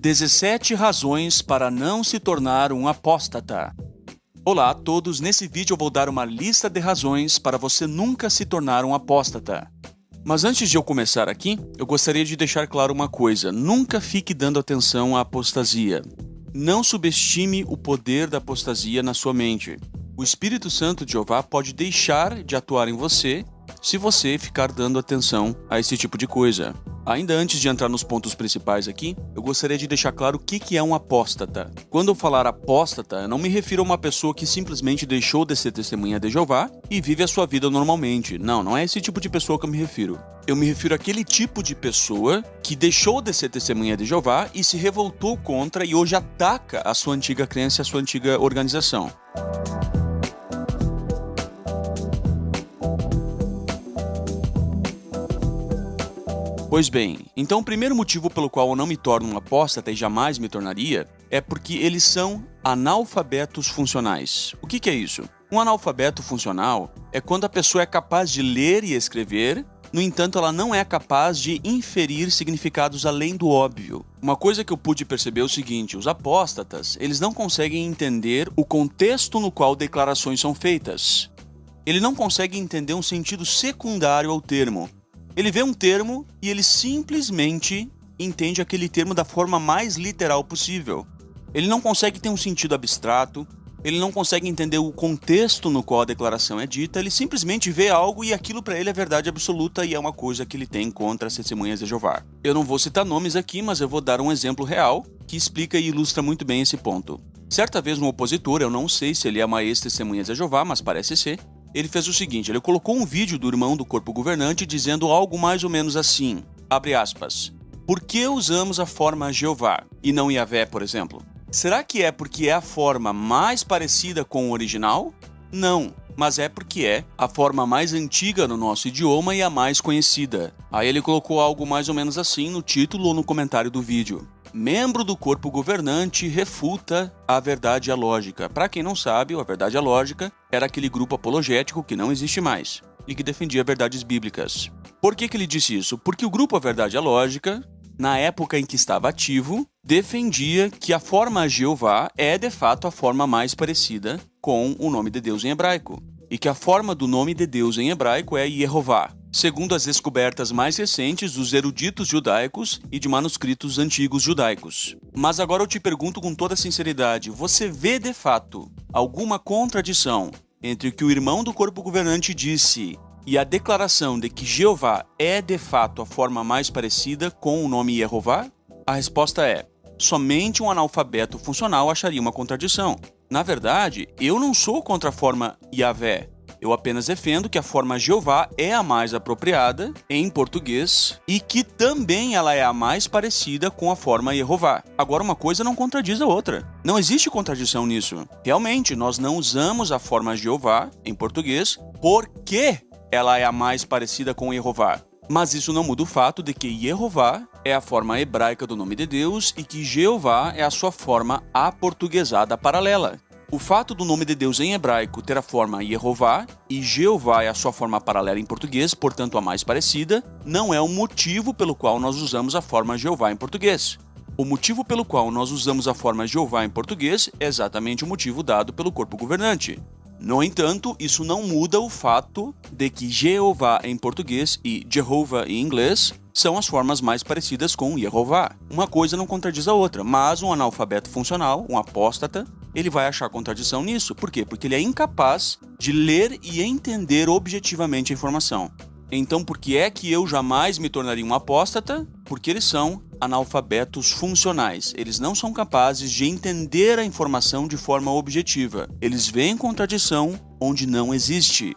17 razões para não se tornar um apóstata. Olá a todos, nesse vídeo eu vou dar uma lista de razões para você nunca se tornar um apóstata. Mas antes de eu começar aqui, eu gostaria de deixar claro uma coisa: nunca fique dando atenção à apostasia. Não subestime o poder da apostasia na sua mente. O Espírito Santo de Jeová pode deixar de atuar em você se você ficar dando atenção a esse tipo de coisa. Ainda antes de entrar nos pontos principais aqui, eu gostaria de deixar claro o que é um apóstata. Quando eu falar apóstata, eu não me refiro a uma pessoa que simplesmente deixou de ser testemunha de Jeová e vive a sua vida normalmente. Não é esse tipo de pessoa que eu me refiro. Eu me refiro àquele tipo de pessoa que deixou de ser testemunha de Jeová e se revoltou contra e hoje ataca a sua antiga crença e a sua antiga organização. Pois bem, então o primeiro motivo pelo qual eu não me torno um apóstata e jamais me tornaria é porque eles são analfabetos funcionais. O que é isso? Um analfabeto funcional é quando a pessoa é capaz de ler e escrever, no entanto ela não é capaz de inferir significados além do óbvio. Uma coisa que eu pude perceber é o seguinte: os apóstatas, eles não conseguem entender o contexto no qual declarações são feitas. Ele não consegue entender um sentido secundário ao termo. Ele vê um termo e ele simplesmente entende aquele termo da forma mais literal possível. Ele não consegue ter um sentido abstrato, ele não consegue entender o contexto no qual a declaração é dita, ele simplesmente vê algo e aquilo para ele é verdade absoluta e é uma coisa que ele tem contra as testemunhas de Jeová. Eu não vou citar nomes aqui, mas eu vou dar um exemplo real que explica e ilustra muito bem esse ponto. Certa vez um opositor, eu não sei se ele é uma ex-testemunha de Jeová, mas parece ser, ele fez o seguinte: ele colocou um vídeo do irmão do corpo governante dizendo algo mais ou menos assim, abre aspas, por que usamos a forma Jeová e não Yahvé, por exemplo? Será que é porque é a forma mais parecida com o original? Não, mas é porque é a forma mais antiga no nosso idioma e a mais conhecida. Aí ele colocou algo mais ou menos assim no título ou no comentário do vídeo. Membro do corpo governante refuta a verdade e a lógica. Para quem não sabe, a verdade e a lógica era aquele grupo apologético que não existe mais e que defendia verdades bíblicas. Por que ele disse isso? Porque o grupo A Verdade e a Lógica, na época em que estava ativo, defendia que a forma Jeová é de fato a forma mais parecida com o nome de Deus em hebraico e que a forma do nome de Deus em hebraico é Yehová, segundo as descobertas mais recentes dos eruditos judaicos e de manuscritos antigos judaicos. Mas agora eu te pergunto com toda sinceridade, você vê de fato alguma contradição entre o que o irmão do corpo governante disse e a declaração de que Jeová é de fato a forma mais parecida com o nome Yehová? A resposta é: somente um analfabeto funcional acharia uma contradição. Na verdade, eu não sou contra a forma Yahvé. Eu apenas defendo que a forma Jeová é a mais apropriada em português e que também ela é a mais parecida com a forma Yehová. Agora, uma coisa não contradiz a outra. Não existe contradição nisso. Realmente, nós não usamos a forma Jeová em português porque ela é a mais parecida com Yehová. Mas isso não muda o fato de que Yehová é a forma hebraica do nome de Deus e que Jeová é a sua forma aportuguesada paralela. O fato do nome de Deus em hebraico ter a forma Yehová e Jeová é a sua forma paralela em português, portanto a mais parecida, não é o motivo pelo qual nós usamos a forma Jeová em português. O motivo pelo qual nós usamos a forma Jeová em português é exatamente o motivo dado pelo corpo governante. No entanto, isso não muda o fato de que Jeová em português e Jehovah em inglês são as formas mais parecidas com Yehová. Uma coisa não contradiz a outra, mas um analfabeto funcional, um apóstata, ele vai achar contradição nisso. Por quê? Porque ele é incapaz de ler e entender objetivamente a informação. Então, por que é que eu jamais me tornaria um apóstata? Porque eles são analfabetos funcionais. Eles não são capazes de entender a informação de forma objetiva. Eles veem contradição onde não existe.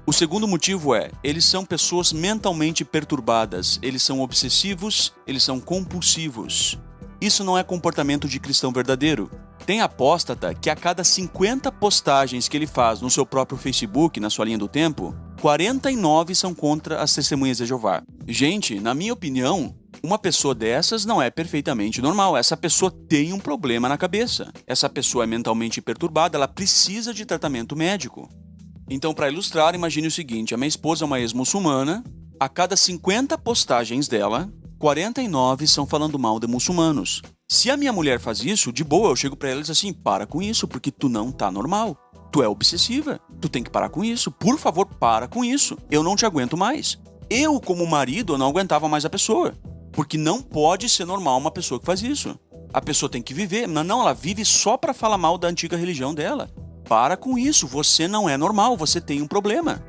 O segundo motivo é, eles são pessoas mentalmente perturbadas, eles são obsessivos, eles são compulsivos. Isso não é comportamento de cristão verdadeiro. Tem apóstata que a cada 50 postagens que ele faz no seu próprio Facebook, na sua linha do tempo, 49 são contra as testemunhas de Jeová. Gente, na minha opinião, Uma pessoa dessas não é perfeitamente normal. Essa pessoa tem um problema na cabeça. Essa pessoa é mentalmente perturbada, ela precisa de tratamento médico. Então, para ilustrar, imagine o seguinte: a minha esposa é uma ex-muçulmana. A cada 50 postagens dela, 49 são falando mal de muçulmanos. Se a minha mulher faz isso, de boa, eu chego para ela e digo assim: para com isso, porque tu não tá normal. Tu é obsessiva. Tu tem que parar com isso. Por favor, para com isso. Eu não te aguento mais. Eu, como marido, não aguentava mais a pessoa. Porque não pode ser normal uma pessoa que faz isso. A pessoa tem que viver. Não, ela vive só para falar mal da antiga religião dela. Para com isso. Você não é normal. Você tem um problema.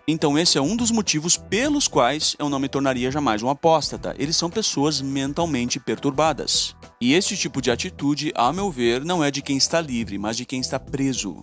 Então esse é um dos motivos pelos quais eu não me tornaria jamais um apóstata. Eles são pessoas mentalmente perturbadas. E esse tipo de atitude, a meu ver, não é de quem está livre, mas de quem está preso.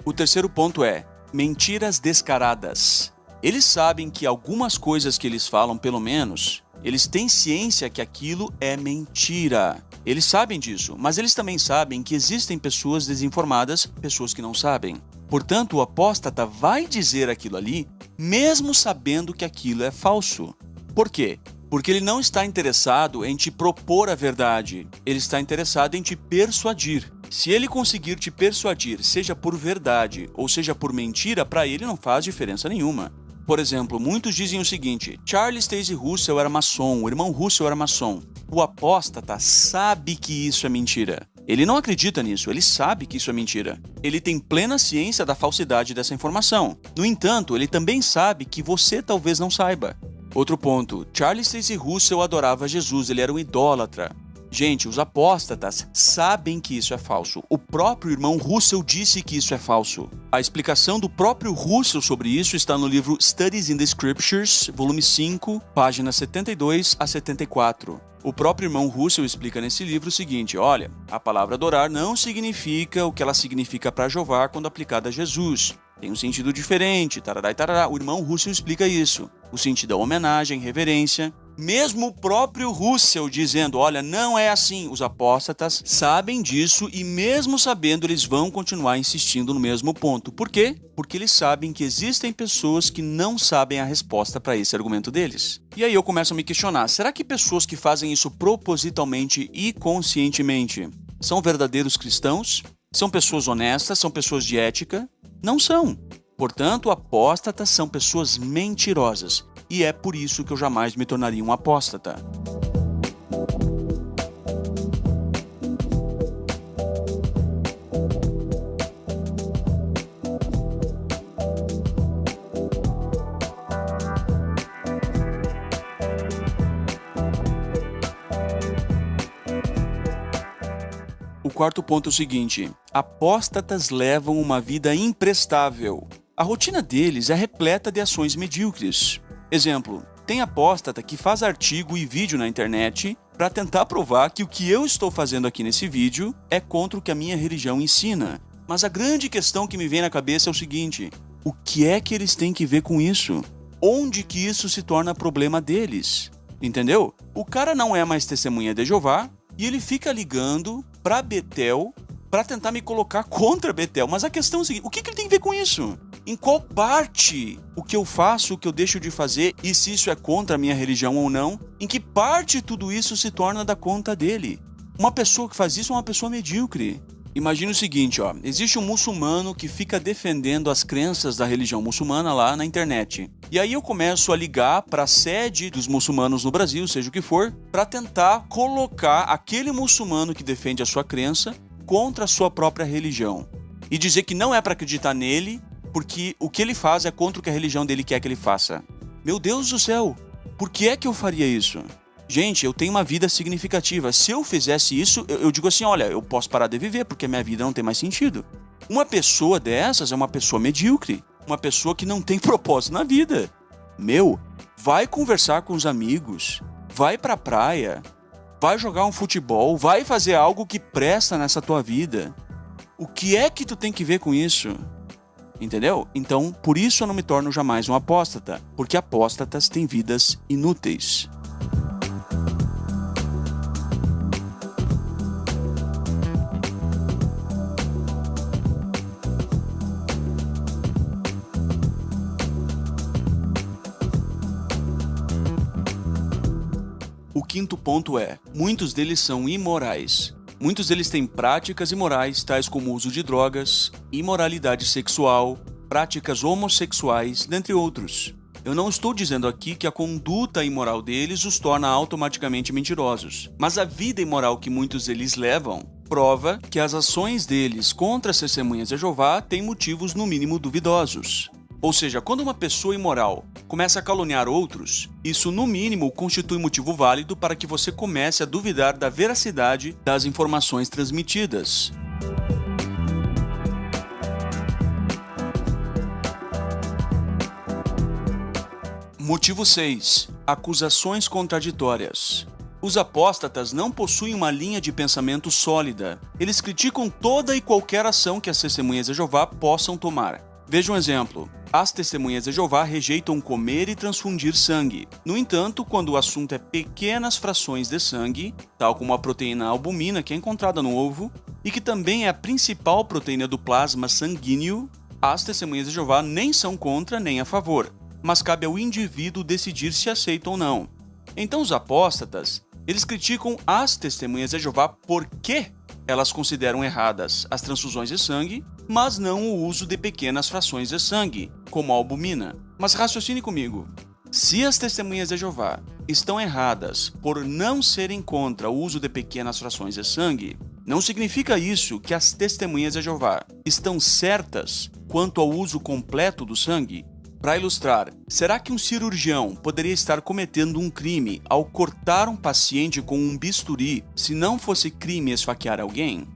O terceiro ponto é mentiras descaradas. Eles sabem que algumas coisas que eles falam, pelo menos, eles têm ciência que aquilo é mentira. Eles sabem disso, mas eles também sabem que existem pessoas desinformadas, pessoas que não sabem. Portanto, o apóstata vai dizer aquilo ali, mesmo sabendo que aquilo é falso. Por quê? Porque ele não está interessado em te propor a verdade, ele está interessado em te persuadir. Se ele conseguir te persuadir, seja por verdade ou seja por mentira, para ele não faz diferença nenhuma. Por exemplo, muitos dizem o seguinte: Charles Taze Russell era maçom, o irmão Russell era maçom. O apóstata sabe que isso é mentira. Ele não acredita nisso, ele sabe que isso é mentira. Ele tem plena ciência da falsidade dessa informação. No entanto, ele também sabe que você talvez não saiba. Outro ponto: Charles Taze Russell adorava Jesus, ele era um idólatra. Gente, os apóstatas sabem que isso é falso. O próprio irmão Russell disse que isso é falso. A explicação do próprio Russell sobre isso está no livro Studies in the Scriptures, volume 5, páginas 72 a 74. O próprio irmão Russell explica nesse livro o seguinte: olha, a palavra adorar não significa o que ela significa para Jeová quando aplicada a Jesus. Tem um sentido diferente, tarará e tarará. O irmão Russell explica isso. O sentido é homenagem, reverência. Mesmo o próprio Russell dizendo: olha, não é assim. Os apóstatas sabem disso e mesmo sabendo, eles vão continuar insistindo no mesmo ponto. Por quê? Porque eles sabem que existem pessoas que não sabem a resposta para esse argumento deles. E aí eu começo a me questionar: será que pessoas que fazem isso propositalmente e conscientemente são verdadeiros cristãos? São pessoas honestas? São pessoas de ética? Não são. Portanto, apóstatas são pessoas mentirosas. E é por isso que eu jamais me tornaria um apóstata. O quarto ponto é o seguinte: apóstatas levam uma vida imprestável. A rotina deles é repleta de ações medíocres. Exemplo, tem apóstata que faz artigo e vídeo na internet para tentar provar que o que eu estou fazendo aqui nesse vídeo é contra o que a minha religião ensina. Mas a grande questão que me vem na cabeça é o seguinte: o que é que eles têm que ver com isso? Onde que isso se torna problema deles? Entendeu? O cara não é mais testemunha de Jeová e ele fica ligando para Betel para tentar me colocar contra Betel. Mas a questão é o seguinte: o que ele tem a ver com isso? Em qual parte o que eu faço, o que eu deixo de fazer, e se isso é contra a minha religião ou não, em que parte tudo isso se torna da conta dele? Uma pessoa que faz isso é uma pessoa medíocre. Imagina o seguinte, existe um muçulmano que fica defendendo as crenças da religião muçulmana lá na internet. E aí eu começo a ligar para a sede dos muçulmanos no Brasil, seja o que for, para tentar colocar aquele muçulmano que defende a sua crença contra a sua própria religião. E dizer que não é para acreditar nele, porque o que ele faz é contra o que a religião dele quer que ele faça. Meu Deus do céu, por que é que eu faria isso? Gente, eu tenho uma vida significativa. Se eu fizesse isso, eu digo assim: olha, eu posso parar de viver, porque minha vida não tem mais sentido. Uma pessoa dessas é uma pessoa medíocre, uma pessoa que não tem propósito na vida. Vai conversar com os amigos, vai pra praia, vai jogar um futebol, vai fazer algo que presta nessa tua vida. O que é que tu tem que ver com isso? Entendeu? Então, por isso eu não me torno jamais um apóstata, porque apóstatas têm vidas inúteis. quinto ponto é: muitos deles são imorais. Muitos deles têm práticas imorais, tais como o uso de drogas, imoralidade sexual, práticas homossexuais, dentre outros. Eu não estou dizendo aqui que a conduta imoral deles os torna automaticamente mentirosos, mas a vida imoral que muitos deles levam prova que as ações deles contra as testemunhas de Jeová têm motivos no mínimo duvidosos. Ou seja, quando uma pessoa imoral começa a caluniar outros, isso no mínimo constitui motivo válido para que você comece a duvidar da veracidade das informações transmitidas. Motivo 6. Acusações contraditórias. Os apóstatas não possuem uma linha de pensamento sólida. Eles criticam toda e qualquer ação que as testemunhas de Jeová possam tomar. Veja um exemplo. As testemunhas de Jeová rejeitam comer e transfundir sangue. No entanto, quando o assunto é pequenas frações de sangue, tal como a proteína albumina que é encontrada no ovo, e que também é a principal proteína do plasma sanguíneo, as testemunhas de Jeová nem são contra nem a favor, mas cabe ao indivíduo decidir se aceita ou não. Então os apóstatas, eles criticam as testemunhas de Jeová porque elas consideram erradas as transfusões de sangue, mas não o uso de pequenas frações de sangue, como a albumina. Mas raciocine comigo. Se as testemunhas de Jeová estão erradas por não serem contra o uso de pequenas frações de sangue, não significa isso que as testemunhas de Jeová estão certas quanto ao uso completo do sangue? Para ilustrar, será que um cirurgião poderia estar cometendo um crime ao cortar um paciente com um bisturi se não fosse crime esfaquear alguém?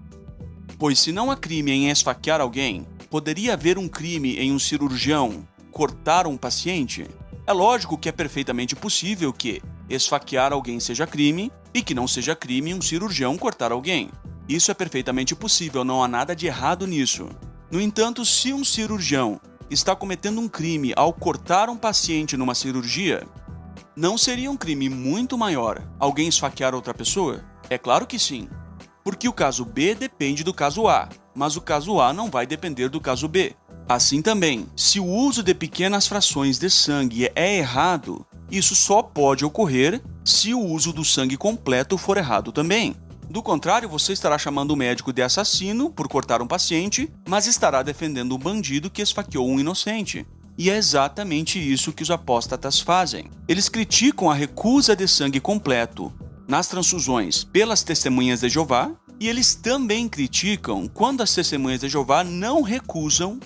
Pois se não há crime em esfaquear alguém, poderia haver um crime em um cirurgião cortar um paciente? É lógico que é perfeitamente possível que esfaquear alguém seja crime e que não seja crime um cirurgião cortar alguém. Isso é perfeitamente possível, não há nada de errado nisso. No entanto, se um cirurgião está cometendo um crime ao cortar um paciente numa cirurgia, não seria um crime muito maior alguém esfaquear outra pessoa? É claro que sim. Porque o caso B depende do caso A, mas o caso A não vai depender do caso B. Assim também, se o uso de pequenas frações de sangue é errado, isso só pode ocorrer se o uso do sangue completo for errado também. Do contrário, você estará chamando o médico de assassino por cortar um paciente, mas estará defendendo um bandido que esfaqueou um inocente. E é exatamente isso que os apóstatas fazem. Eles criticam a recusa de sangue completo nas transfusões pelas testemunhas de Jeová, e eles também criticam quando as testemunhas de Jeová não recusam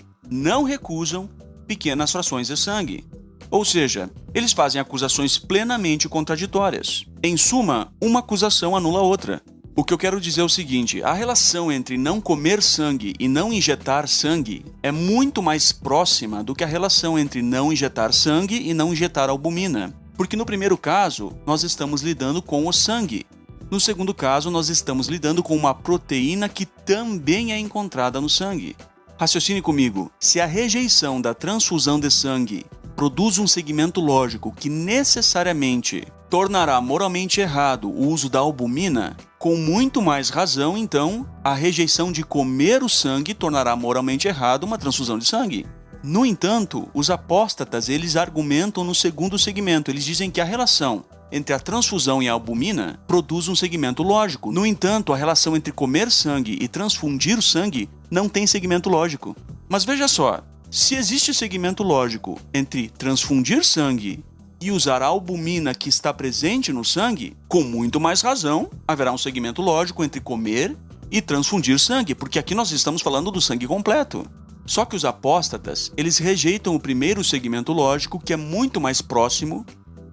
pequenas frações de sangue. Ou seja, eles fazem acusações plenamente contraditórias. Em suma, uma acusação anula a outra. O que eu quero dizer é o seguinte: a relação entre não comer sangue e não injetar sangue é muito mais próxima do que a relação entre não injetar sangue e não injetar albumina. Porque no primeiro caso, nós estamos lidando com o sangue. No segundo caso, nós estamos lidando com uma proteína que também é encontrada no sangue. Raciocine comigo. Se a rejeição da transfusão de sangue produz um segmento lógico que necessariamente tornará moralmente errado o uso da albumina, com muito mais razão, então, a rejeição de comer o sangue tornará moralmente errado uma transfusão de sangue. No entanto, os apóstatas, eles argumentam no segundo segmento. Eles dizem que a relação entre a transfusão e a albumina produz um segmento lógico. No entanto, a relação entre comer sangue e transfundir o sangue não tem segmento lógico. Mas veja só, se existe segmento lógico entre transfundir sangue e usar a albumina que está presente no sangue, com muito mais razão, haverá um segmento lógico entre comer e transfundir sangue, porque aqui nós estamos falando do sangue completo. Só que os apóstatas, eles rejeitam o primeiro segmento lógico, que é muito mais próximo,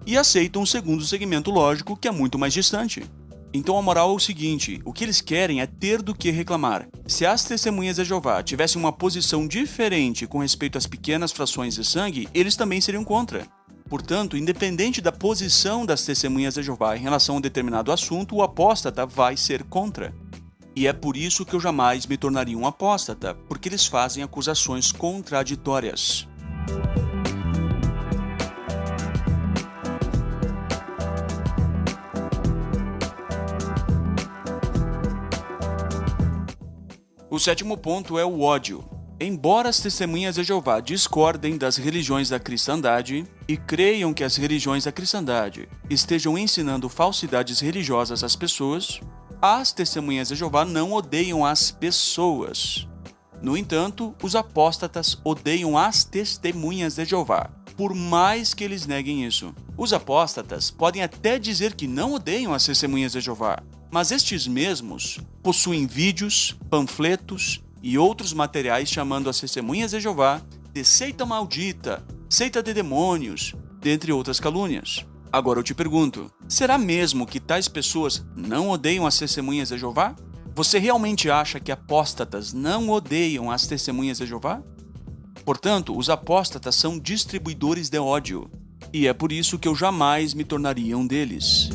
e aceitam o segundo segmento lógico, que é muito mais distante. Então a moral é o seguinte: o que eles querem é ter do que reclamar. Se as testemunhas de Jeová tivessem uma posição diferente com respeito às pequenas frações de sangue, eles também seriam contra. Portanto, independente da posição das testemunhas de Jeová em relação a um determinado assunto, o apóstata vai ser contra. E é por isso que eu jamais me tornaria um apóstata, porque eles fazem acusações contraditórias. O sétimo ponto é o ódio. Embora as testemunhas de Jeová discordem das religiões da cristandade e creiam que as religiões da cristandade estejam ensinando falsidades religiosas às pessoas, as testemunhas de Jeová não odeiam as pessoas. No entanto, os apóstatas odeiam as testemunhas de Jeová, por mais que eles neguem isso. Os apóstatas podem até dizer que não odeiam as testemunhas de Jeová, mas estes mesmos possuem vídeos, panfletos e outros materiais chamando as testemunhas de Jeová de seita maldita, seita de demônios, dentre outras calúnias. Agora eu te pergunto, será mesmo que tais pessoas não odeiam as testemunhas de Jeová? Você realmente acha que apóstatas não odeiam as testemunhas de Jeová? Portanto, os apóstatas são distribuidores de ódio, e é por isso que eu jamais me tornaria um deles.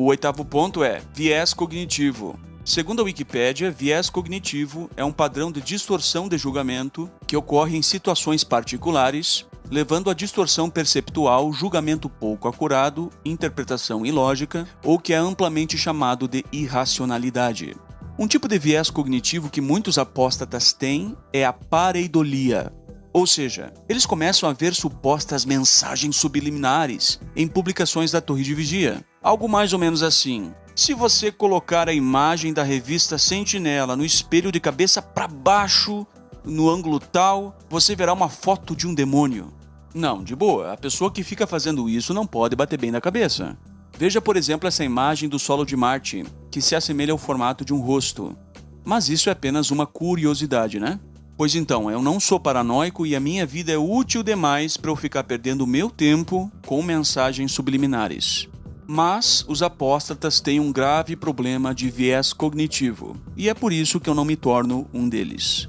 O oitavo ponto é viés cognitivo. Segundo a Wikipédia, viés cognitivo é um padrão de distorção de julgamento que ocorre em situações particulares, levando à distorção perceptual, julgamento pouco acurado, interpretação ilógica, ou que é amplamente chamado de irracionalidade. Um tipo de viés cognitivo que muitos apóstatas têm é a pareidolia. Ou seja, eles começam a ver supostas mensagens subliminares em publicações da Torre de Vigia. Algo mais ou menos assim: se você colocar a imagem da revista Sentinela no espelho de cabeça para baixo, no ângulo tal, você verá uma foto de um demônio. Não, de boa, a pessoa que fica fazendo isso não pode bater bem na cabeça. Veja, por exemplo, essa imagem do solo de Marte, que se assemelha ao formato de um rosto. Mas isso é apenas uma curiosidade, né? Pois então, eu não sou paranoico e a minha vida é útil demais para eu ficar perdendo o meu tempo com mensagens subliminares. Mas os apóstatas têm um grave problema de viés cognitivo, e é por isso que eu não me torno um deles.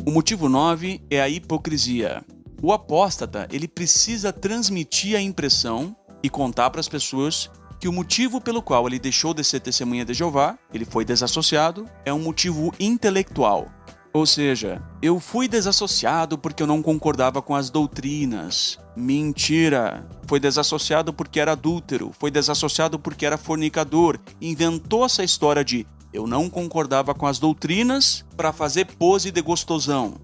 O motivo 9 é a hipocrisia. O apóstata, ele precisa transmitir a impressão e contar para as pessoas que o motivo pelo qual ele deixou de ser testemunha de Jeová, ele foi desassociado, é um motivo intelectual. Ou seja, eu fui desassociado porque eu não concordava com as doutrinas. Mentira! Foi desassociado porque era adúltero, foi desassociado porque era fornicador. Inventou essa história de eu não concordava com as doutrinas para fazer pose de gostosão.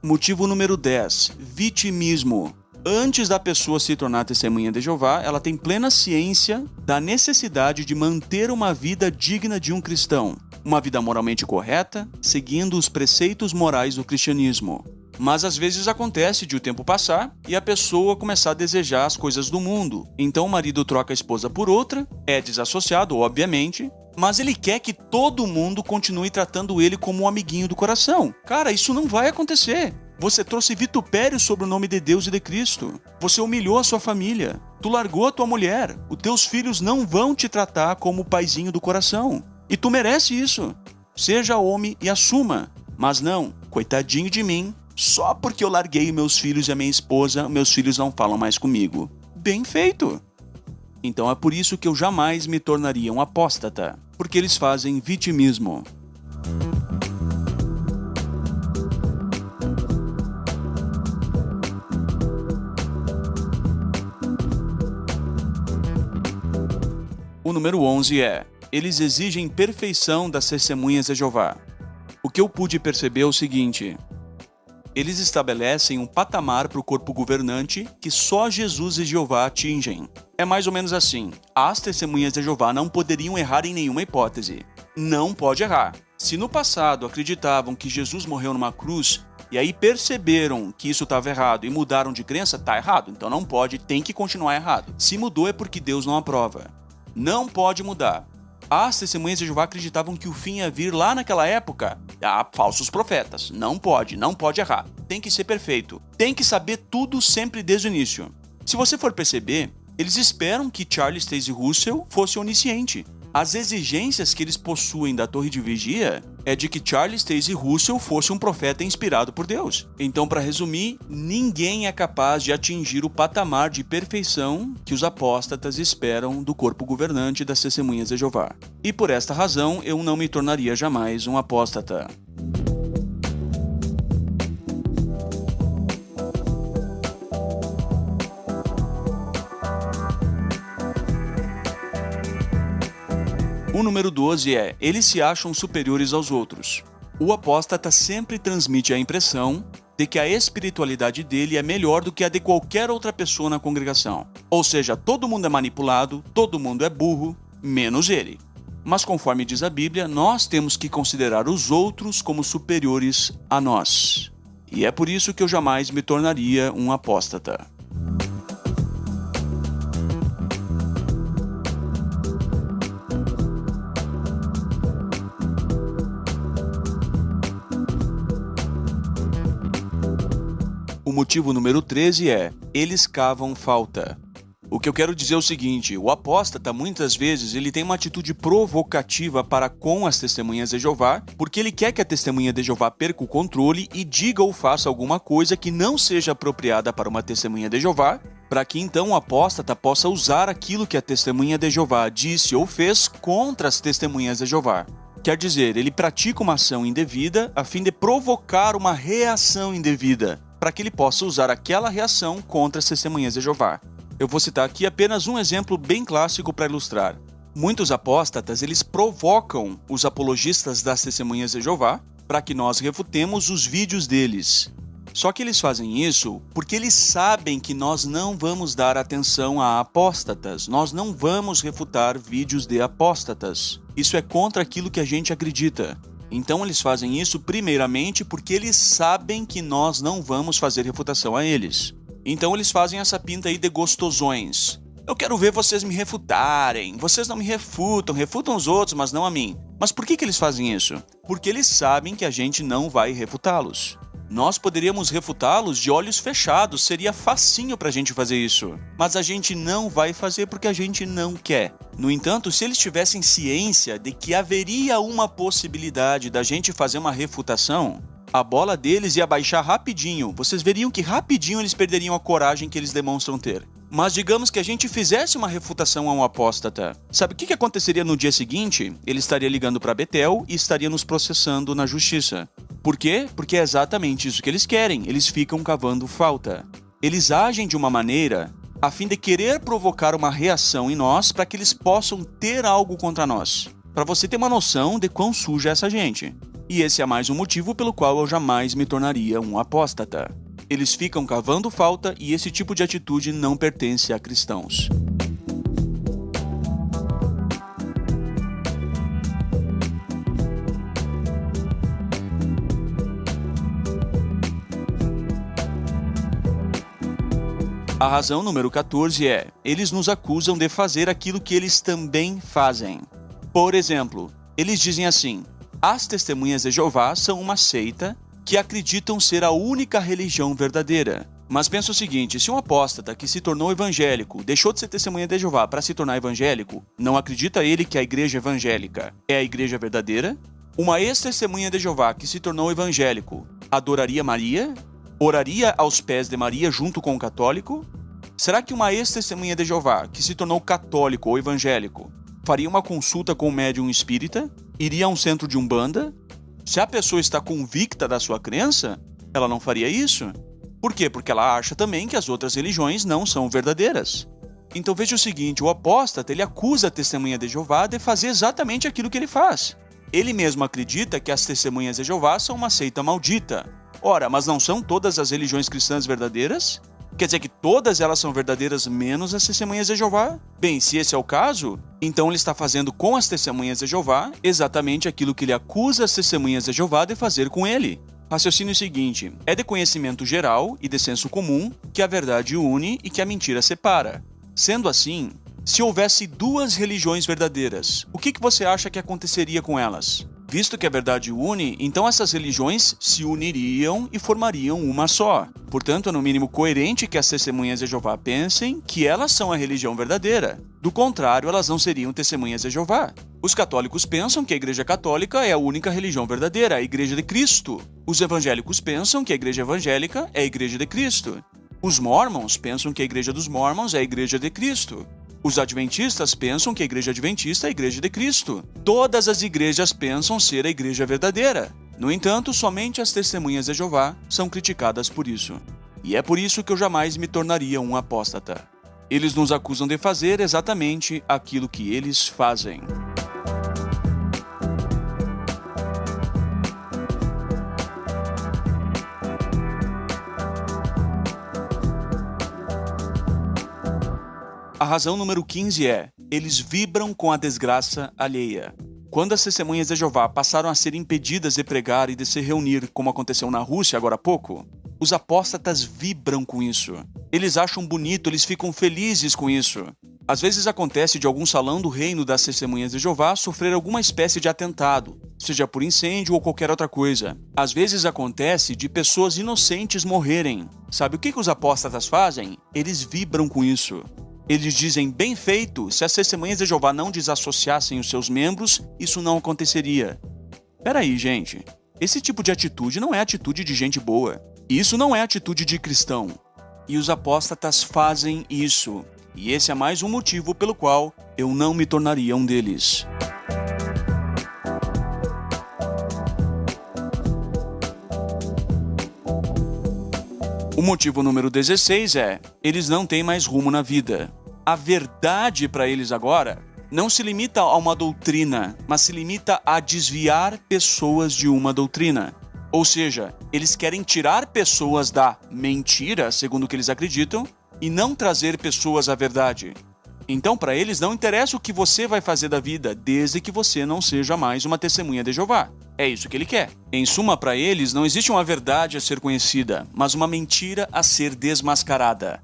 Motivo número 10. Vitimismo. Antes da pessoa se tornar testemunha de Jeová, ela tem plena ciência da necessidade de manter uma vida digna de um cristão. Uma vida moralmente correta, seguindo os preceitos morais do cristianismo. Mas às vezes acontece de o tempo passar e a pessoa começar a desejar as coisas do mundo. Então o marido troca a esposa por outra, é desassociado, obviamente, mas ele quer que todo mundo continue tratando ele como um amiguinho do coração. Cara, isso não vai acontecer. Você trouxe vitupério sobre o nome de Deus e de Cristo. Você humilhou a sua família. Tu largou a tua mulher. Os teus filhos não vão te tratar como o paizinho do coração. E tu merece isso. Seja homem e assuma. Mas não, coitadinho de mim. Só porque eu larguei meus filhos e a minha esposa, meus filhos não falam mais comigo. Bem feito. Então é por isso que eu jamais me tornaria um apóstata. Porque eles fazem vitimismo. O número 11 é: eles exigem perfeição das testemunhas de Jeová. O que eu pude perceber é o seguinte: eles estabelecem um patamar para o corpo governante que só Jesus e Jeová atingem. É mais ou menos assim: as testemunhas de Jeová não poderiam errar em nenhuma hipótese. Não pode errar. Se no passado acreditavam que Jesus morreu numa cruz e aí perceberam que isso estava errado e mudaram de crença, tá errado. Então não pode, tem que continuar errado. Se mudou é porque Deus não aprova. Não pode mudar. As testemunhas de Jeová acreditavam que o fim ia vir lá naquela época. Há falsos profetas. Não pode errar. Tem que ser perfeito. Tem que saber tudo sempre desde o início. Se você for perceber, eles esperam que Charles Taze Russell fosse onisciente. As exigências que eles possuem da Torre de Vigia é de que Charles Taze Russell fosse um profeta inspirado por Deus. Então, para resumir, ninguém é capaz de atingir o patamar de perfeição que os apóstatas esperam do corpo governante das Testemunhas de Jeová. E por esta razão, eu não me tornaria jamais um apóstata. O número 12 é: eles se acham superiores aos outros. O apóstata sempre transmite a impressão de que a espiritualidade dele é melhor do que a de qualquer outra pessoa na congregação. Ou seja, todo mundo é manipulado, todo mundo é burro, menos ele. Mas conforme diz a Bíblia, nós temos que considerar os outros como superiores a nós. E é por isso que eu jamais me tornaria um apóstata. O motivo número 13 é: eles cavam falta. O que eu quero dizer é o seguinte: o apóstata, muitas vezes, ele tem uma atitude provocativa para com as Testemunhas de Jeová, porque ele quer que a Testemunha de Jeová perca o controle e diga ou faça alguma coisa que não seja apropriada para uma Testemunha de Jeová, para que então o apóstata possa usar aquilo que a Testemunha de Jeová disse ou fez contra as Testemunhas de Jeová. Quer dizer, ele pratica uma ação indevida a fim de provocar uma reação indevida, para que ele possa usar aquela reação contra as Testemunhas de Jeová. Eu vou citar aqui apenas um exemplo bem clássico para ilustrar. Muitos apóstatas, eles provocam os apologistas das Testemunhas de Jeová para que nós refutemos os vídeos deles. Só que eles fazem isso porque eles sabem que nós não vamos dar atenção a apóstatas, nós não vamos refutar vídeos de apóstatas. Isso é contra aquilo que a gente acredita. Então eles fazem isso primeiramente porque eles sabem que nós não vamos fazer refutação a eles. Então eles fazem essa pinta aí de gostosões. Eu quero ver vocês me refutarem, vocês não me refutam, refutam os outros, mas não a mim. Mas por que eles fazem isso? Porque eles sabem que a gente não vai refutá-los. Nós poderíamos refutá-los de olhos fechados, seria facinho pra gente fazer isso. Mas a gente não vai fazer porque a gente não quer. No entanto, se eles tivessem ciência de que haveria uma possibilidade da gente fazer uma refutação, a bola deles ia baixar rapidinho. Vocês veriam que rapidinho eles perderiam a coragem que eles demonstram ter. Mas digamos que a gente fizesse uma refutação a um apóstata. Sabe o que aconteceria no dia seguinte? Ele estaria ligando para Betel e estaria nos processando na justiça. Por quê? Porque é exatamente isso que eles querem. Eles ficam cavando falta. Eles agem de uma maneira a fim de querer provocar uma reação em nós para que eles possam ter algo contra nós. Para você ter uma noção de quão suja é essa gente. E esse é mais um motivo pelo qual eu jamais me tornaria um apóstata. Eles ficam cavando falta e esse tipo de atitude não pertence a cristãos. A razão número 14 é: eles nos acusam de fazer aquilo que eles também fazem. Por exemplo, eles dizem assim: as Testemunhas de Jeová são uma seita que acreditam ser a única religião verdadeira. Mas pensa o seguinte: se um apóstata que se tornou evangélico deixou de ser Testemunha de Jeová para se tornar evangélico, não acredita ele que a igreja evangélica é a igreja verdadeira? Uma ex-Testemunha de Jeová que se tornou evangélico adoraria Maria? Oraria aos pés de Maria junto com o católico? Será que uma ex-Testemunha de Jeová que se tornou católico ou evangélico faria uma consulta com um médium espírita? Iria a um centro de umbanda? Se a pessoa está convicta da sua crença, ela não faria isso. Por quê? Porque ela acha também que as outras religiões não são verdadeiras. Então veja o seguinte: o apóstata, ele acusa a Testemunha de Jeová de fazer exatamente aquilo que ele faz. Ele mesmo acredita que as Testemunhas de Jeová são uma seita maldita. Ora, mas não são todas as religiões cristãs verdadeiras? Quer dizer que todas elas são verdadeiras menos as Testemunhas de Jeová? Bem, se esse é o caso, então ele está fazendo com as Testemunhas de Jeová exatamente aquilo que ele acusa as Testemunhas de Jeová de fazer com ele. Raciocínio o seguinte: é de conhecimento geral e de senso comum que a verdade une e que a mentira separa. Sendo assim, se houvesse duas religiões verdadeiras, o que você acha que aconteceria com elas? Visto que a verdade une, então essas religiões se uniriam e formariam uma só. Portanto, é no mínimo coerente que as testemunhas de Jeová pensem que elas são a religião verdadeira. Do contrário, elas não seriam testemunhas de Jeová. Os católicos pensam que a Igreja Católica é a única religião verdadeira, a Igreja de Cristo. Os evangélicos pensam que a Igreja Evangélica é a Igreja de Cristo. Os Mormons pensam que a Igreja dos Mormons é a Igreja de Cristo. Os adventistas pensam que a Igreja Adventista é a Igreja de Cristo. Todas as igrejas pensam ser a Igreja verdadeira. No entanto, somente as testemunhas de Jeová são criticadas por isso. E é por isso que eu jamais me tornaria um apóstata. Eles nos acusam de fazer exatamente aquilo que eles fazem. A razão número 15 é: eles vibram com a desgraça alheia. Quando as testemunhas de Jeová passaram a ser impedidas de pregar e de se reunir, como aconteceu na Rússia agora há pouco, os apóstatas vibram com isso. Eles acham bonito, eles ficam felizes com isso. Às vezes acontece de algum salão do reino das testemunhas de Jeová sofrer alguma espécie de atentado, seja por incêndio ou qualquer outra coisa. Às vezes acontece de pessoas inocentes morrerem. Sabe o que os apóstatas fazem? Eles vibram com isso. Eles dizem: bem feito, se as testemunhas de Jeová não desassociassem os seus membros, isso não aconteceria. Peraí, gente. Esse tipo de atitude não é atitude de gente boa. Isso não é atitude de cristão. E os apóstatas fazem isso. E esse é mais um motivo pelo qual eu não me tornaria um deles. O motivo número 16 é: eles não têm mais rumo na vida. A verdade para eles agora não se limita a uma doutrina, mas se limita a desviar pessoas de uma doutrina. Ou seja, eles querem tirar pessoas da mentira, segundo o que eles acreditam, e não trazer pessoas à verdade. Então, para eles, não interessa o que você vai fazer da vida, desde que você não seja mais uma testemunha de Jeová. É isso que ele quer. Em suma, para eles, não existe uma verdade a ser conhecida, mas uma mentira a ser desmascarada.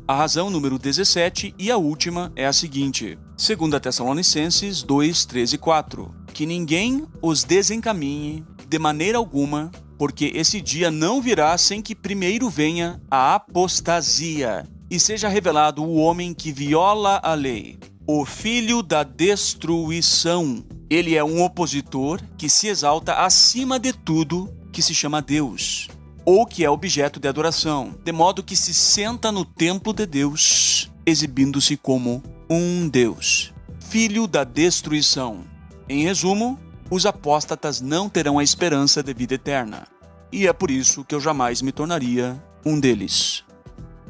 A razão número 17 e a última é a seguinte: 2 Tessalonicenses 2, 13 e 4. Que ninguém os desencaminhe de maneira alguma, porque esse dia não virá sem que primeiro venha a apostasia, e seja revelado o homem que viola a lei, o filho da destruição. Ele é um opositor que se exalta acima de tudo que se chama Deus, ou que é objeto de adoração, de modo que se senta no templo de Deus, exibindo-se como um Deus. Filho da destruição. Em resumo, os apóstatas não terão a esperança de vida eterna. E é por isso que eu jamais me tornaria um deles.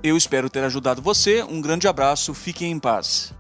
Eu espero ter ajudado você. Um grande abraço, fiquem em paz.